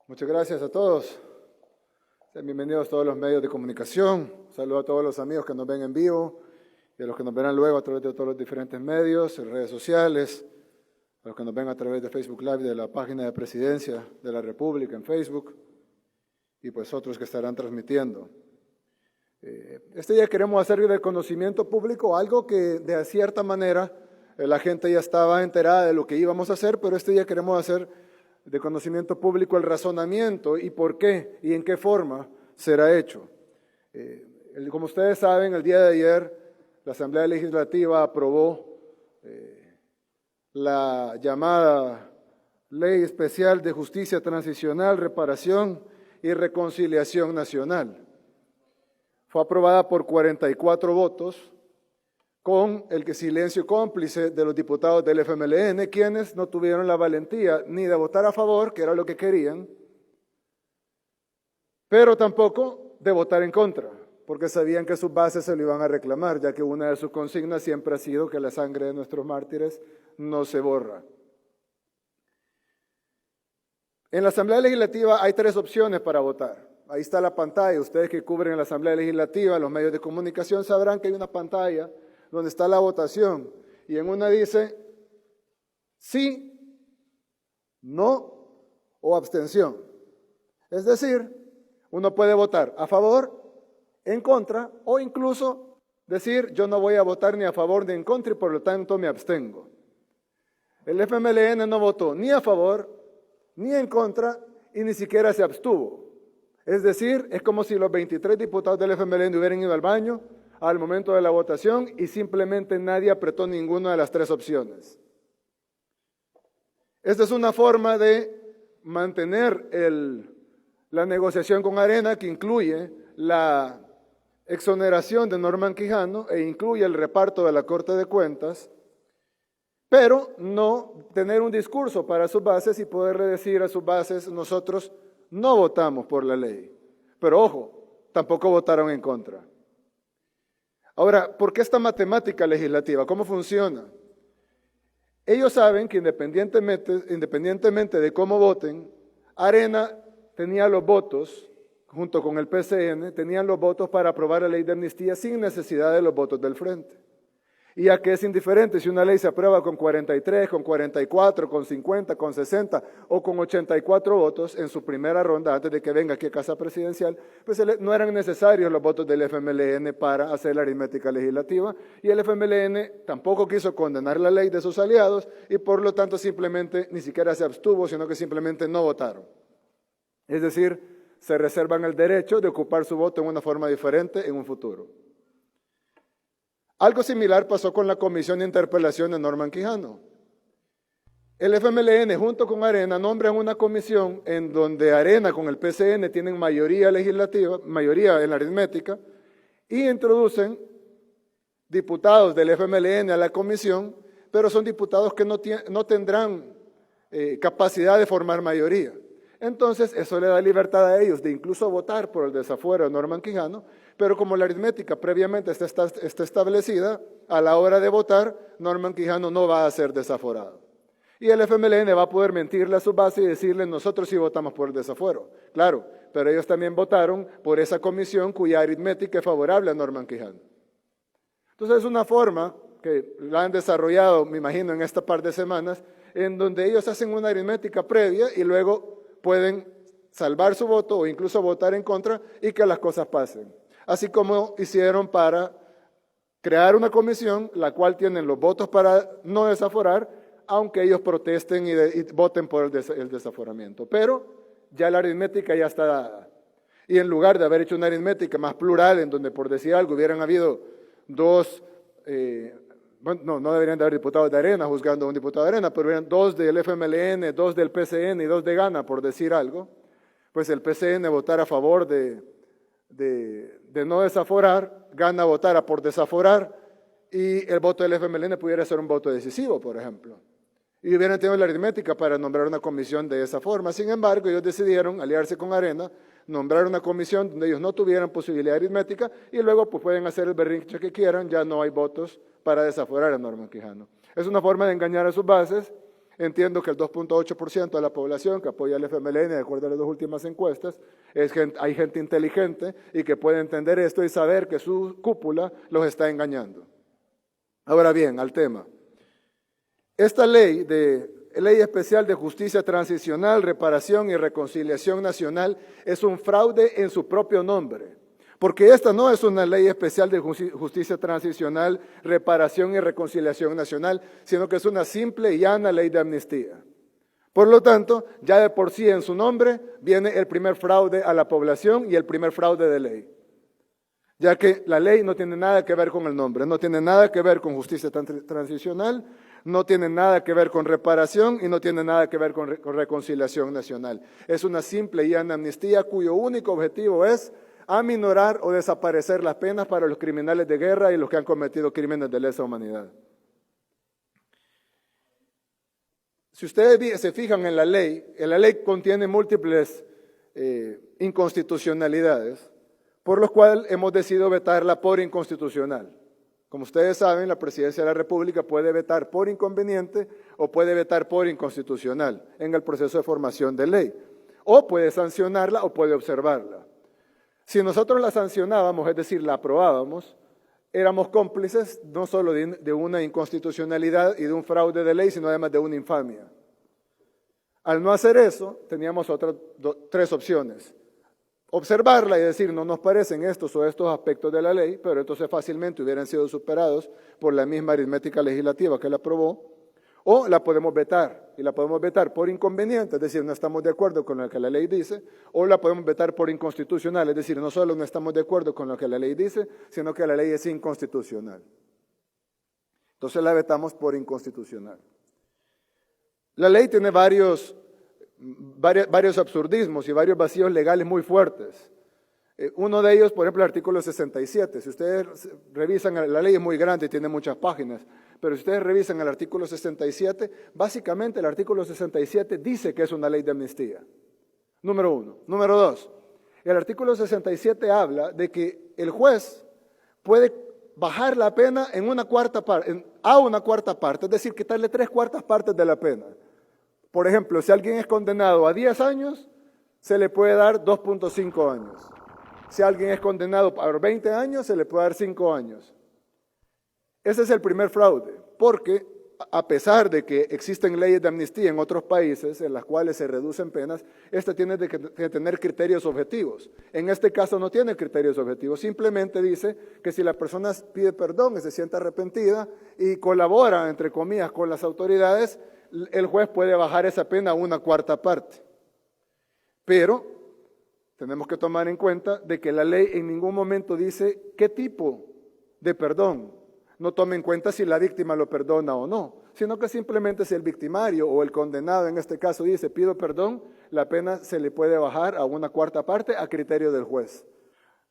Muchas gracias a todos. Sean bienvenidos todos los medios de comunicación. Saludo a todos los amigos que nos ven en vivo y a los que nos verán luego a través de todos los diferentes medios, en redes sociales, a los que nos ven a través de Facebook Live, de la página de Presidencia de la República en Facebook y pues otros que estarán transmitiendo. Este día queremos hacer del conocimiento público algo que de cierta manera la gente ya estaba enterada de lo que íbamos a hacer, pero este día queremos hacer de conocimiento público el razonamiento y por qué y en qué forma será hecho. Como ustedes saben, el día de ayer la Asamblea Legislativa aprobó la llamada Ley Especial de Justicia Transicional, Reparación y Reconciliación Nacional. Fue aprobada por 44 votos, con el silencio cómplice de los diputados del FMLN, quienes no tuvieron la valentía ni de votar a favor, que era lo que querían, pero tampoco de votar en contra, porque sabían que sus bases se lo iban a reclamar, ya que una de sus consignas siempre ha sido que la sangre de nuestros mártires no se borra. En la Asamblea Legislativa hay 3 opciones para votar. Ahí está la pantalla. Ustedes que cubren la Asamblea Legislativa, los medios de comunicación, sabrán que hay una pantalla donde está la votación, y en una dice sí, no o abstención. Es decir, uno puede votar a favor, en contra, o incluso decir yo no voy a votar ni a favor ni en contra y por lo tanto me abstengo. El FMLN no votó ni a favor, ni en contra, y ni siquiera se abstuvo. Es decir, es como si los 23 diputados del FMLN hubieran ido al baño al momento de la votación y simplemente nadie apretó ninguna de las 3 opciones. Esta es una forma de mantener la negociación con Arena, que incluye la exoneración de Norman Quijano e incluye el reparto de la Corte de Cuentas, pero no tener un discurso para sus bases y poderle decir a sus bases: nosotros no votamos por la ley. Pero ojo, tampoco votaron en contra. Ahora, ¿por qué esta matemática legislativa? ¿Cómo funciona? Ellos saben que independientemente de cómo voten, Arena tenía los votos, junto con el PCN, tenían los votos para aprobar la ley de amnistía sin necesidad de los votos del Frente. Y a que es indiferente si una ley se aprueba con 43, con 44, con 50, con 60 o con 84 votos en su primera ronda antes de que venga aquí a Casa Presidencial, pues no eran necesarios los votos del FMLN para hacer la aritmética legislativa, y el FMLN tampoco quiso condenar la ley de sus aliados y por lo tanto simplemente ni siquiera se abstuvo, sino que simplemente no votaron. Es decir, se reservan el derecho de ocupar su voto en una forma diferente en un futuro. Algo similar pasó con la comisión de interpelación de Norman Quijano. El FMLN junto con Arena nombran una comisión en donde Arena con el PCN tienen mayoría legislativa, mayoría en la aritmética, y introducen diputados del FMLN a la comisión, pero son diputados que no tendrán capacidad de formar mayoría. Entonces, eso le da libertad a ellos de incluso votar por el desafuero de Norman Quijano, pero como la aritmética previamente está establecida, a la hora de votar, Norman Quijano no va a ser desaforado. Y el FMLN va a poder mentirle a su base y decirle: nosotros sí votamos por el desafuero. Claro, pero ellos también votaron por esa comisión cuya aritmética es favorable a Norman Quijano. Entonces, es una forma que la han desarrollado, me imagino, en esta par de semanas, en donde ellos hacen una aritmética previa y luego pueden salvar su voto o incluso votar en contra y que las cosas pasen. Así como hicieron para crear una comisión, la cual tienen los votos para no desaforar, aunque ellos protesten y voten por el desaforamiento. Pero ya la aritmética ya está dada. Y en lugar de haber hecho una aritmética más plural, en donde por decir algo hubieran habido 2, no deberían de haber diputados de Arena juzgando a un diputado de Arena, pero hubieran 2 del FMLN, 2 del PCN y 2 de Gana, por decir algo, pues el PCN votara a favor de no desaforar, Gana votara por desaforar, y el voto del FMLN pudiera ser un voto decisivo, por ejemplo. Y hubieran tenido la aritmética para nombrar una comisión de esa forma. Sin embargo, ellos decidieron aliarse con Arena, nombrar una comisión donde ellos no tuvieran posibilidad aritmética y luego pues pueden hacer el berrinche que quieran, ya no hay votos para desaforar a Norman Quijano. Es una forma de engañar a sus bases Entiendo que el 2.8% de la población que apoya al FMLN, de acuerdo a las dos últimas encuestas, hay gente inteligente y que puede entender esto y saber que su cúpula los está engañando. Ahora bien, al tema. Esta ley especial de justicia transicional, reparación y reconciliación nacional es un fraude en su propio nombre. Porque esta no es una ley especial de justicia transicional, reparación y reconciliación nacional, sino que es una simple y llana ley de amnistía. Por lo tanto, ya de por sí en su nombre viene el primer fraude a la población y el primer fraude de ley. Ya que la ley no tiene nada que ver con el nombre, no tiene nada que ver con justicia transicional, no tiene nada que ver con reparación y no tiene nada que ver con reconciliación nacional. Es una simple y llana amnistía cuyo único objetivo es aminorar o desaparecer las penas para los criminales de guerra y los que han cometido crímenes de lesa humanidad. Si ustedes se fijan en la ley contiene múltiples inconstitucionalidades, por lo cual hemos decidido vetarla por inconstitucional. Como ustedes saben, la Presidencia de la República puede vetar por inconveniente o puede vetar por inconstitucional en el proceso de formación de ley, o puede sancionarla o puede observarla. Si nosotros la sancionábamos, es decir, la aprobábamos, éramos cómplices no solo de una inconstitucionalidad y de un fraude de ley, sino además de una infamia. Al no hacer eso, teníamos otras tres opciones. Observarla y decir, no nos parecen estos o estos aspectos de la ley, pero entonces fácilmente hubieran sido superados por la misma aritmética legislativa que la aprobó, o la podemos vetar, y la podemos vetar por inconveniente, es decir, no estamos de acuerdo con lo que la ley dice, o la podemos vetar por inconstitucional, es decir, no solo no estamos de acuerdo con lo que la ley dice, sino que la ley es inconstitucional. Entonces la vetamos por inconstitucional. La ley tiene varios absurdismos y varios vacíos legales muy fuertes. Uno de ellos, por ejemplo, el artículo 67. Si ustedes revisan, la ley es muy grande y tiene muchas páginas, pero si ustedes revisan el artículo 67, básicamente el artículo 67 dice que es una ley de amnistía. Número uno. Número dos, el artículo 67 habla de que el juez puede bajar la pena a una cuarta parte, es decir, quitarle 3/4 partes de la pena. Por ejemplo, si alguien es condenado a 10 años, se le puede dar 2.5 años. Si alguien es condenado por 20 años, se le puede dar 5 años. Ese es el primer fraude, porque a pesar de que existen leyes de amnistía en otros países en las cuales se reducen penas, esta tiene que tener criterios objetivos. En este caso no tiene criterios objetivos, simplemente dice que si la persona pide perdón y se siente arrepentida y colabora, entre comillas, con las autoridades, el juez puede bajar esa pena a 1/4 parte. Pero tenemos que tomar en cuenta de que la ley en ningún momento dice qué tipo de perdón. No tome en cuenta si la víctima lo perdona o no, sino que simplemente si el victimario o el condenado en este caso dice pido perdón, la pena se le puede bajar a 1/4 parte a criterio del juez.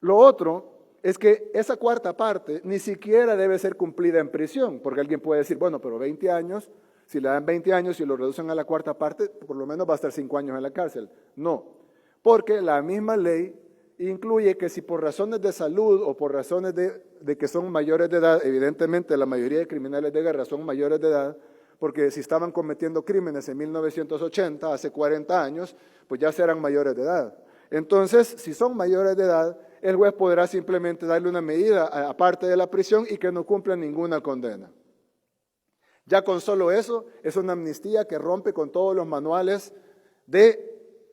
Lo otro es que esa cuarta parte ni siquiera debe ser cumplida en prisión, porque alguien puede decir, bueno, pero 20 años, si le dan 20 años y lo reducen a la cuarta parte, por lo menos va a estar 5 años en la cárcel. No, porque la misma ley incluye que si por razones de salud o por razones de que son mayores de edad, evidentemente la mayoría de criminales de guerra son mayores de edad, porque si estaban cometiendo crímenes en 1980, hace 40 años, pues ya serán mayores de edad. Entonces, si son mayores de edad, el juez podrá simplemente darle una medida aparte de la prisión y que no cumplan ninguna condena. Ya con solo eso, es una amnistía que rompe con todos los manuales de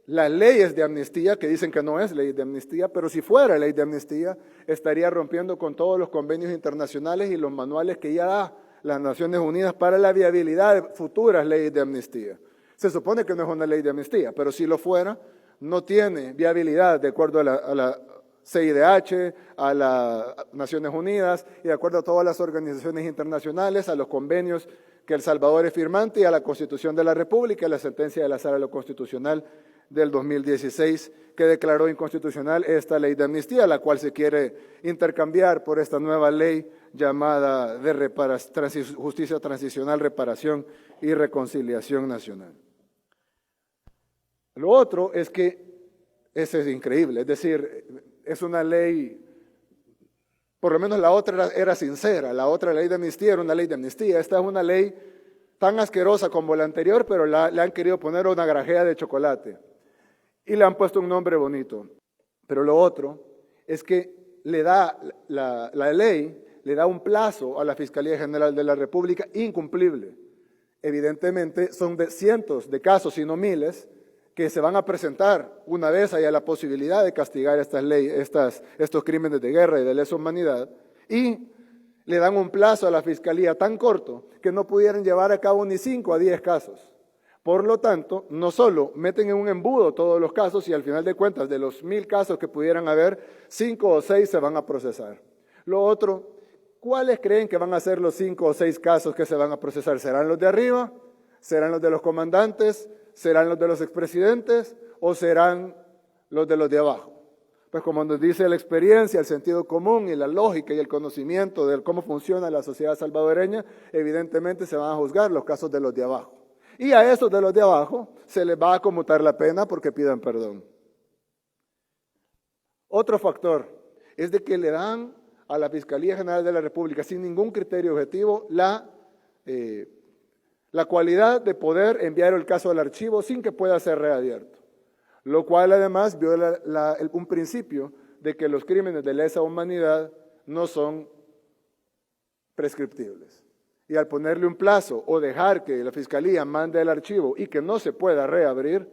las leyes de amnistía, que dicen que no es ley de amnistía, pero si fuera ley de amnistía, estaría rompiendo con todos los convenios internacionales y los manuales que ya da las Naciones Unidas para la viabilidad de futuras leyes de amnistía. Se supone que no es una ley de amnistía, pero si lo fuera, no tiene viabilidad de acuerdo a la CIDH, a las Naciones Unidas y de acuerdo a todas las organizaciones internacionales, a los convenios que El Salvador es firmante y a la Constitución de la República y a la sentencia de la Sala de lo Constitucional del 2016 que declaró inconstitucional esta ley de amnistía, la cual se quiere intercambiar por esta nueva ley llamada de Justicia Transicional, Reparación y Reconciliación Nacional. Lo otro es que, eso es increíble, es decir, es una ley, por lo menos la otra era sincera, la otra ley de amnistía era una ley de amnistía, esta es una ley tan asquerosa como la anterior, pero le han querido poner una grajea de chocolate y le han puesto un nombre bonito. Pero lo otro es que la ley le da un plazo a la Fiscalía General de la República incumplible. Evidentemente son de cientos de casos, si no miles, que se van a presentar una vez haya la posibilidad de castigar estos crímenes de guerra y de lesa humanidad, y le dan un plazo a la Fiscalía tan corto que no pudieran llevar a cabo ni 5 a 10 casos. Por lo tanto, no solo meten en un embudo todos los casos y al final de cuentas, de los 1000 casos que pudieran haber, 5 o 6 se van a procesar. Lo otro, ¿cuáles creen que van a ser los 5 o 6 casos que se van a procesar? ¿Serán los de arriba? ¿Serán los de los comandantes? ¿Serán los de los expresidentes? ¿O serán los de abajo? Pues como nos dice la experiencia, el sentido común y la lógica y el conocimiento de cómo funciona la sociedad salvadoreña, evidentemente se van a juzgar los casos de los de abajo. Y a esos de los de abajo se les va a conmutar la pena porque pidan perdón. Otro factor es de que le dan a la Fiscalía General de la República, sin ningún criterio objetivo, la cualidad de poder enviar el caso al archivo sin que pueda ser reabierto, lo cual además viola un principio de que los crímenes de lesa humanidad no son prescriptibles. Y al ponerle un plazo o dejar que la Fiscalía mande el archivo y que no se pueda reabrir,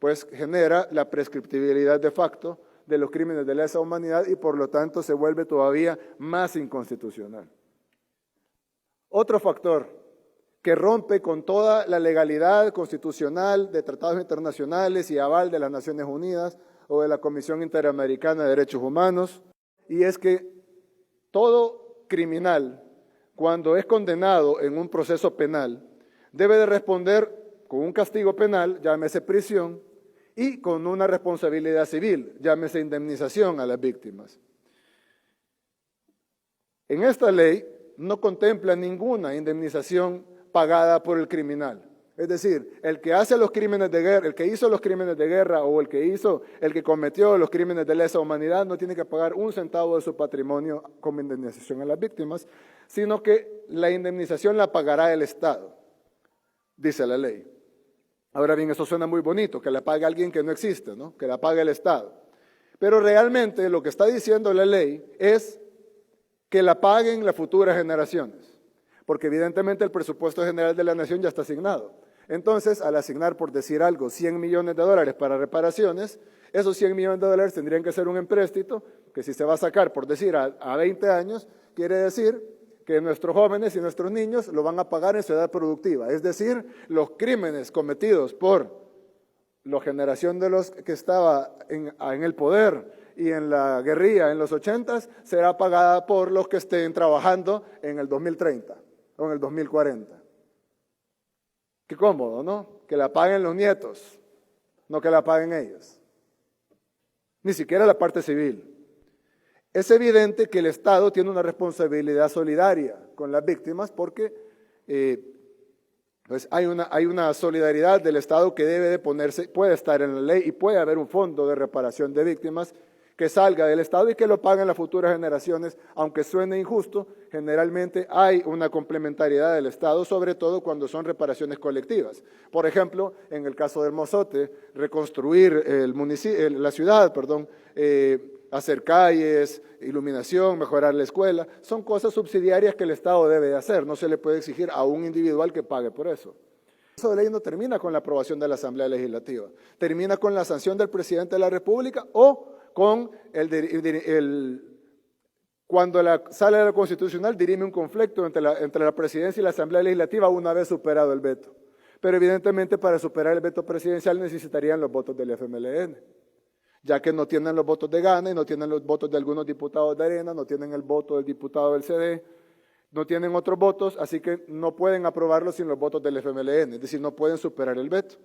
pues genera la prescriptibilidad de facto de los crímenes de lesa humanidad y por lo tanto se vuelve todavía más inconstitucional. Otro factor que rompe con toda la legalidad constitucional de tratados internacionales y aval de las Naciones Unidas o de la Comisión Interamericana de Derechos Humanos, y es que todo criminal, cuando es condenado en un proceso penal, debe de responder con un castigo penal, llámese prisión, y con una responsabilidad civil, llámese indemnización a las víctimas. En esta ley no contempla ninguna indemnización pagada por el criminal. Es decir, el que hace los crímenes de guerra, el que hizo los crímenes de guerra o el que cometió los crímenes de lesa humanidad no tiene que pagar un centavo de su patrimonio como indemnización a las víctimas, sino que la indemnización la pagará el Estado, dice la ley. Ahora bien, eso suena muy bonito, que la pague alguien que no existe, ¿no? Que la pague el Estado. Pero realmente lo que está diciendo la ley es que la paguen las futuras generaciones, porque evidentemente el presupuesto general de la nación ya está asignado. Entonces, al asignar, por decir algo, $100 millones para reparaciones, esos $100 millones tendrían que ser un empréstito, que si se va a sacar, por decir, a 20 años, quiere decir que nuestros jóvenes y nuestros niños lo van a pagar en su edad productiva. Es decir, los crímenes cometidos por la generación de los que estaba en el poder y en la guerrilla en los 80s será pagada por los que estén trabajando en el 2030 o en el 2040. Qué cómodo, ¿no? Que la paguen los nietos, no que la paguen ellos. Ni siquiera la parte civil. Es evidente que el Estado tiene una responsabilidad solidaria con las víctimas porque pues hay una solidaridad del Estado que debe de ponerse, puede estar en la ley y puede haber un fondo de reparación de víctimas que salga del Estado y que lo paguen las futuras generaciones, aunque suene injusto, generalmente hay una complementariedad del Estado, sobre todo cuando son reparaciones colectivas. Por ejemplo, en el caso del Mozote, reconstruir la ciudad, hacer calles, iluminación, mejorar la escuela, son cosas subsidiarias que el Estado debe de hacer, no se le puede exigir a un individual que pague por eso. Eso de ley no termina con la aprobación de la Asamblea Legislativa, termina con la sanción del Presidente de la República o con cuando la Sala Constitucional dirime un conflicto entre la Presidencia y la Asamblea Legislativa una vez superado el veto. Pero evidentemente para superar el veto presidencial necesitarían los votos del FMLN, ya que no tienen los votos de Gana y no tienen los votos de algunos diputados de Arena, no tienen el voto del diputado del CD, no tienen otros votos, así que no pueden aprobarlo sin los votos del FMLN, es decir, no pueden superar el veto.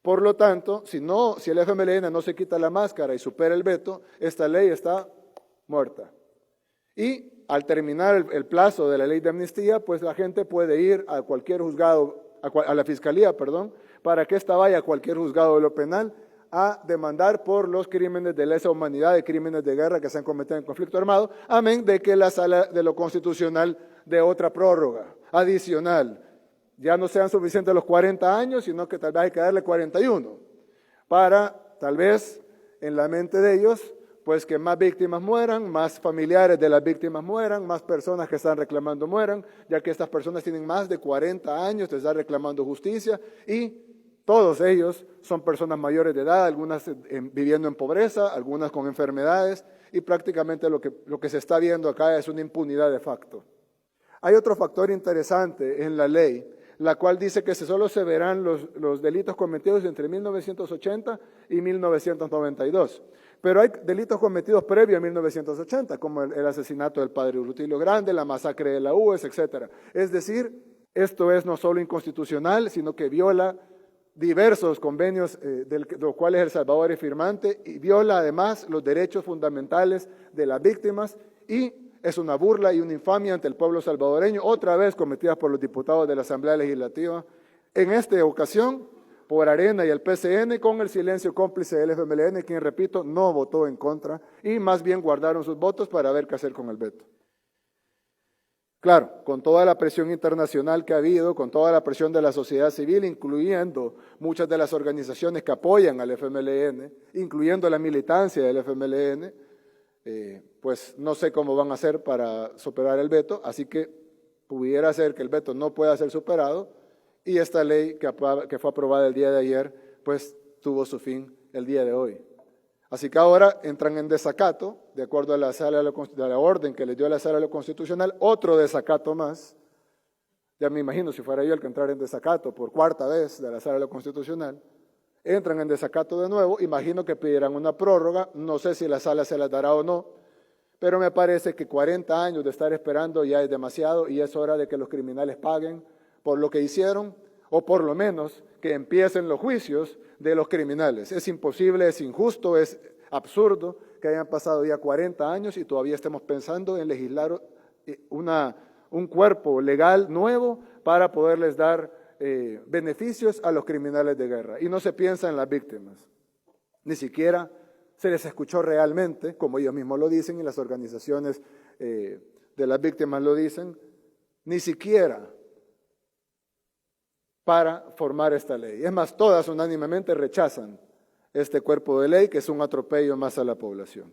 Por lo tanto, si el FMLN no se quita la máscara y supera el veto, esta ley está muerta. Y al terminar el plazo de la ley de amnistía, pues la gente puede ir a cualquier juzgado, a la fiscalía, para que esta vaya a cualquier juzgado de lo penal a demandar por los crímenes de lesa humanidad, de crímenes de guerra que se han cometido en conflicto armado, amén de que la Sala de lo Constitucional dé otra prórroga adicional ya no sean suficientes los 40 años, sino que tal vez hay que darle 41, para tal vez en la mente de ellos, pues que más víctimas mueran, más familiares de las víctimas mueran, más personas que están reclamando mueran, ya que estas personas tienen más de 40 años de estar reclamando justicia y todos ellos son personas mayores de edad, algunas viviendo en pobreza, algunas con enfermedades y prácticamente lo que se está viendo acá es una impunidad de facto. Hay otro factor interesante en la ley, la cual dice que solo se verán los delitos cometidos entre 1980 y 1992. Pero hay delitos cometidos previo a 1980, como el asesinato del padre Rutilio Grande, la masacre de la UES, etc. Es decir, esto es no solo inconstitucional, sino que viola diversos convenios de los cuales El Salvador es firmante y viola además los derechos fundamentales de las víctimas y es una burla y una infamia ante el pueblo salvadoreño, otra vez cometida por los diputados de la Asamblea Legislativa, en esta ocasión por Arena y el PCN, con el silencio cómplice del FMLN, quien, repito, no votó en contra y más bien guardaron sus votos para ver qué hacer con el veto. Claro, con toda la presión internacional que ha habido, con toda la presión de la sociedad civil, incluyendo muchas de las organizaciones que apoyan al FMLN, incluyendo la militancia del FMLN, pues no sé cómo van a hacer para superar el veto, así que pudiera ser que el veto no pueda ser superado y esta ley que fue aprobada el día de ayer, pues tuvo su fin el día de hoy. Así que ahora entran en desacato, de acuerdo a la orden que les dio la Sala de lo Constitucional, otro desacato más. Ya me imagino si fuera yo el que entrara en desacato por cuarta vez de la Sala de lo Constitucional. Entran en desacato de nuevo, imagino que pedirán una prórroga, no sé si la Sala se las dará o no, pero me parece que 40 años de estar esperando ya es demasiado y es hora de que los criminales paguen por lo que hicieron, o por lo menos que empiecen los juicios de los criminales. Es imposible, es injusto, es absurdo que hayan pasado ya 40 años y todavía estemos pensando en legislar un cuerpo legal nuevo para poderles dar beneficios a los criminales de guerra. Y no se piensa en las víctimas. Ni siquiera se les escuchó realmente, como ellos mismos lo dicen y las organizaciones de las víctimas lo dicen, ni siquiera para formar esta ley. Es más, todas unánimemente rechazan este cuerpo de ley que es un atropello más a la población.